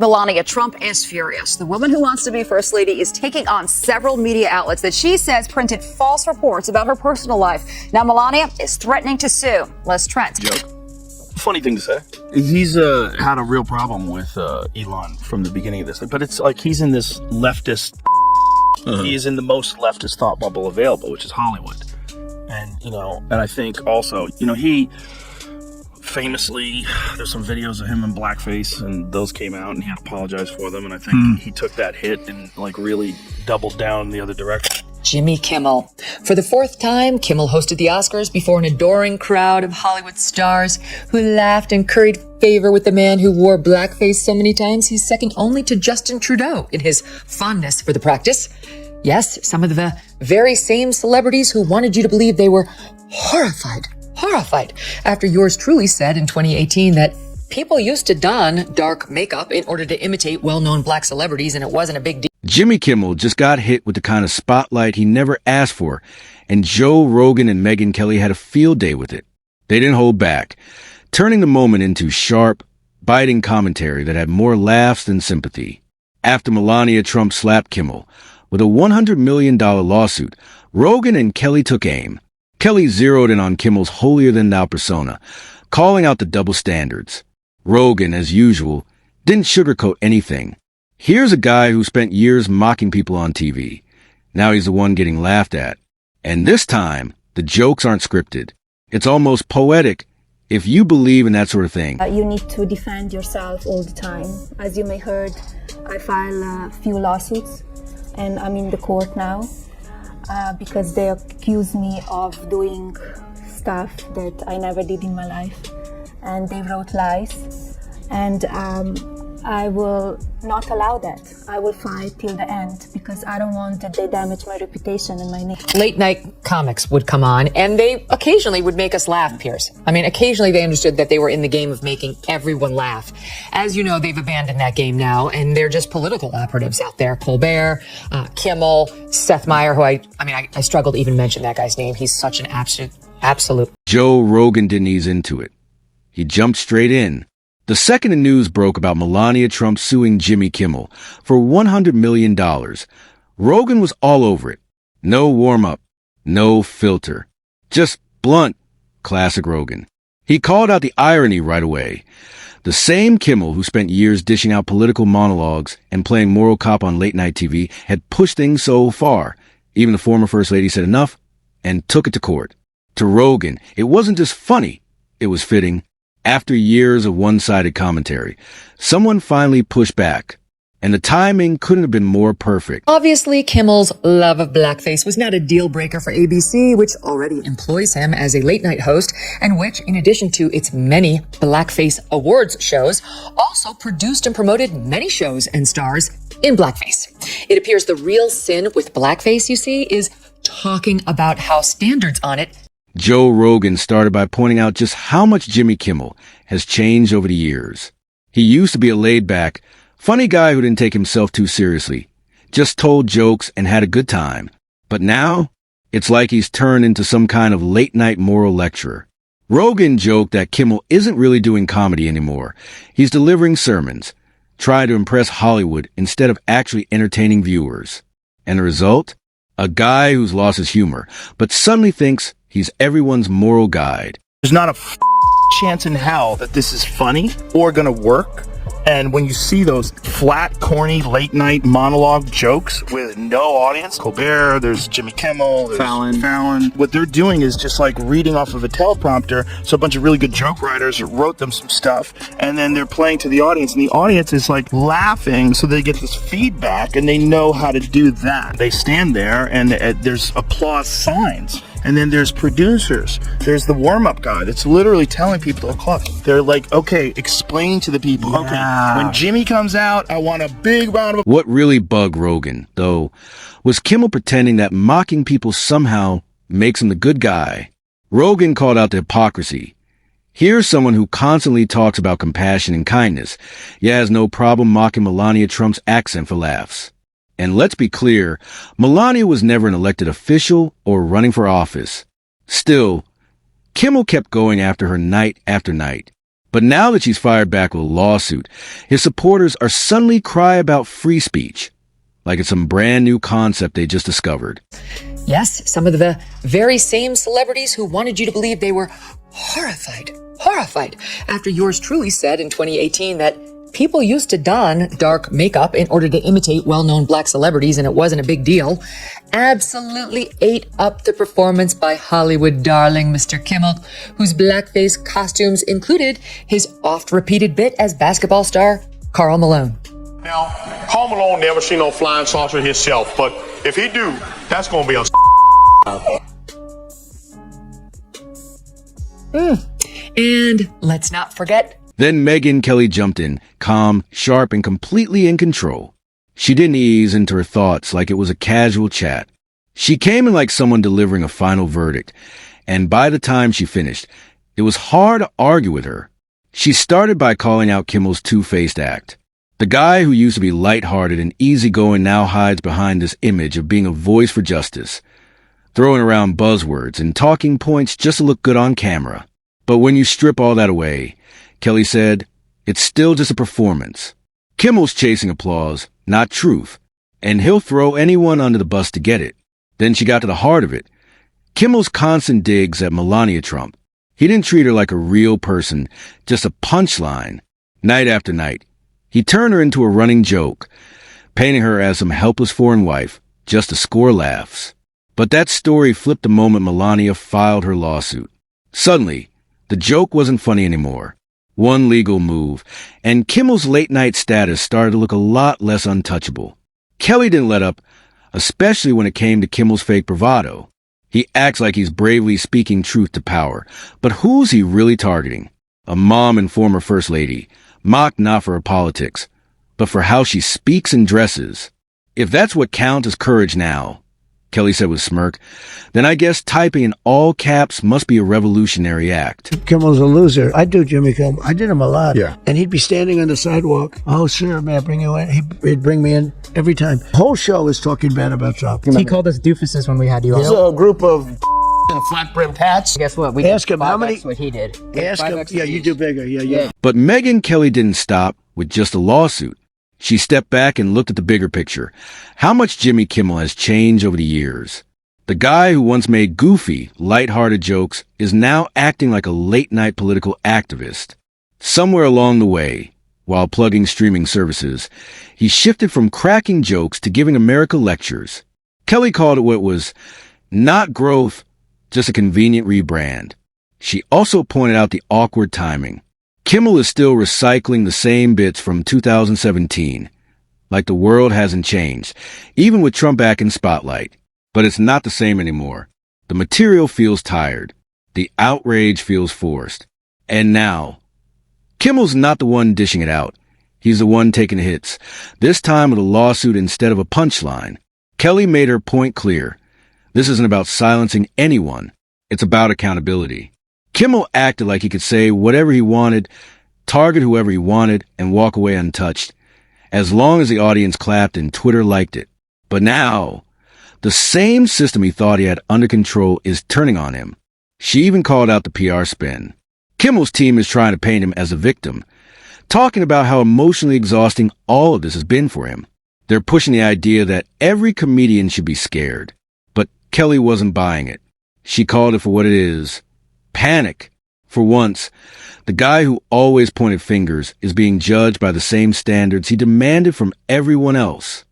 Melania Trump is furious. The woman who wants to be First Lady is taking on several media outlets that she says printed false reports about her personal life. Now Melania is threatening to sue. Les Trent. Joke. Funny thing to say. He's had a real problem with Elon from the beginning of this. But it's like he's in this leftist... He is in the most leftist thought bubble available, which is Hollywood. And, and I think also, he... famously, there's some videos of him in blackface, and those came out, and he had to apologize for them, and I think he took that hit and really doubled down in the other direction. Jimmy Kimmel. For the fourth time, Kimmel hosted the Oscars before an adoring crowd of Hollywood stars who laughed and curried favor with the man who wore blackface so many times he's second only to Justin Trudeau in his fondness for the practice. Yes, some of the very same celebrities who wanted you to believe they were horrified after yours truly said in 2018 that people used to don dark makeup in order to imitate well-known black celebrities and it wasn't a big deal. Jimmy Kimmel just got hit with the kind of spotlight he never asked for, and Joe Rogan and Megyn Kelly had a field day with it. They didn't hold back, turning the moment into sharp, biting commentary that had more laughs than sympathy. After Melania Trump slapped Kimmel with a $100 million lawsuit, Rogan and Kelly took aim. Kelly zeroed in on Kimmel's holier-than-thou persona, calling out the double standards. Rogan, as usual, didn't sugarcoat anything. Here's a guy who spent years mocking people on TV. Now he's the one getting laughed at. And this time, the jokes aren't scripted. It's almost poetic, if you believe in that sort of thing. You need to defend yourself all the time. As you may heard, I filed a few lawsuits, and I'm in the court now. Because they accuse me of doing stuff that I never did in my life, and they wrote lies, and I will not allow that. I will fight till the end because I don't want that they damage my reputation and my name. Late night comics would come on, and they occasionally would make us laugh, Piers. I mean, occasionally they understood that they were in the game of making everyone laugh. As you know, they've abandoned that game now, and they're just political operatives out there. Colbert, Kimmel, Seth Meyers, who I struggle to even mention that guy's name. He's such an absolute. Joe Rogan didn't ease into it. He jumped straight in. The second the news broke about Melania Trump suing Jimmy Kimmel for $100 million, Rogan was all over it. No warm-up, no filter. Just blunt, classic Rogan. He called out the irony right away. The same Kimmel who spent years dishing out political monologues and playing moral cop on late-night TV had pushed things so far. Even the former First Lady said enough and took it to court. To Rogan, it wasn't just funny, it was fitting. After years of one-sided commentary, someone finally pushed back, and the timing couldn't have been more perfect. Obviously, Kimmel's love of blackface was not a deal breaker for ABC, which already employs him as a late-night host, and which, in addition to its many blackface awards shows, also produced and promoted many shows and stars in blackface. It appears the real sin with blackface, you see, is talking about how standards on it. Joe Rogan started by pointing out just how much Jimmy Kimmel has changed over the years. He used to be a laid-back, funny guy who didn't take himself too seriously, just told jokes and had a good time. But now, it's like he's turned into some kind of late-night moral lecturer. Rogan joked that Kimmel isn't really doing comedy anymore. He's delivering sermons, trying to impress Hollywood instead of actually entertaining viewers. And the result? A guy who's lost his humor, but suddenly thinks he's everyone's moral guide. There's not a chance in hell that this is funny or gonna work. And when you see those flat, corny, late-night monologue jokes with no audience, Colbert, there's Jimmy Kimmel, there's Fallon. What they're doing is just like reading off of a teleprompter. So a bunch of really good joke writers wrote them some stuff, and then they're playing to the audience, and the audience is like laughing, so they get this feedback, and they know how to do that. They stand there, and there's applause signs. And then there's producers. There's the warm-up guy that's literally telling people to clap. They're like, okay, explain to the people. Yeah. Okay, when Jimmy comes out, I want a big round of... What really bugged Rogan, though, was Kimmel pretending that mocking people somehow makes him the good guy. Rogan called out the hypocrisy. Here's someone who constantly talks about compassion and kindness, yet has no problem mocking Melania Trump's accent for laughs. And let's be clear, Melania was never an elected official or running for office. Still, Kimmel kept going after her night after night. But now that she's fired back with a lawsuit, his supporters are suddenly cry about free speech, like it's some brand new concept they just discovered. Yes, some of the very same celebrities who wanted you to believe they were horrified after yours truly said in 2018 that people used to don dark makeup in order to imitate well-known black celebrities and it wasn't a big deal, absolutely ate up the performance by Hollywood darling Mr. Kimmel, whose blackface costumes included his oft-repeated bit as basketball star Karl Malone. Now, Karl Malone never seen no flying saucer himself, but if he do, that's gonna be a And let's not forget, Then Megyn Kelly jumped in, calm, sharp, and completely in control. She didn't ease into her thoughts like it was a casual chat. She came in like someone delivering a final verdict, and by the time she finished, it was hard to argue with her. She started by calling out Kimmel's two-faced act. The guy who used to be lighthearted and easygoing now hides behind this image of being a voice for justice, throwing around buzzwords and talking points just to look good on camera. But when you strip all that away, Kelly said, it's still just a performance. Kimmel's chasing applause, not truth, and he'll throw anyone under the bus to get it. Then she got to the heart of it. Kimmel's constant digs at Melania Trump. He didn't treat her like a real person, just a punchline. Night after night, he turned her into a running joke, painting her as some helpless foreign wife, just to score laughs. But that story flipped the moment Melania filed her lawsuit. Suddenly, the joke wasn't funny anymore. One legal move, and Kimmel's late-night status started to look a lot less untouchable. Kelly didn't let up, especially when it came to Kimmel's fake bravado. He acts like he's bravely speaking truth to power, but who's he really targeting? A mom and former first lady, mocked not for her politics, but for how she speaks and dresses. If that's what counts as courage now, Kelly said with a smirk, then I guess typing in all caps must be a revolutionary act. Kimmel's a loser. I do Jimmy Kimmel. I did him a lot. Yeah. And he'd be standing on the sidewalk. Oh, sir, may I bring you in? He'd bring me in every time. The whole show is talking bad about Trump. He called us doofuses when we had you on. It's a group of flat-brimmed hats. Guess what? We Ask did him how many. 5x what he did. Ask him. 5x Yeah, you each. do bigger. Yeah. But Megyn Kelly didn't stop with just a lawsuit. She stepped back and looked at the bigger picture. How much Jimmy Kimmel has changed over the years. The guy who once made goofy, lighthearted jokes is now acting like a late-night political activist. Somewhere along the way, while plugging streaming services, he shifted from cracking jokes to giving America lectures. Kelly called it what was not growth, just a convenient rebrand. She also pointed out the awkward timing. Kimmel is still recycling the same bits from 2017, like the world hasn't changed, even with Trump back in spotlight. But it's not the same anymore. The material feels tired. The outrage feels forced. And now, Kimmel's not the one dishing it out. He's the one taking the hits, this time with a lawsuit instead of a punchline. Kelly made her point clear. This isn't about silencing anyone. It's about accountability. Kimmel acted like he could say whatever he wanted, target whoever he wanted, and walk away untouched, as long as the audience clapped and Twitter liked it. But now, the same system he thought he had under control is turning on him. She even called out the PR spin. Kimmel's team is trying to paint him as a victim, talking about how emotionally exhausting all of this has been for him. They're pushing the idea that every comedian should be scared. But Kelly wasn't buying it. She called it for what it is. Panic. For once, the guy who always pointed fingers is being judged by the same standards he demanded from everyone else.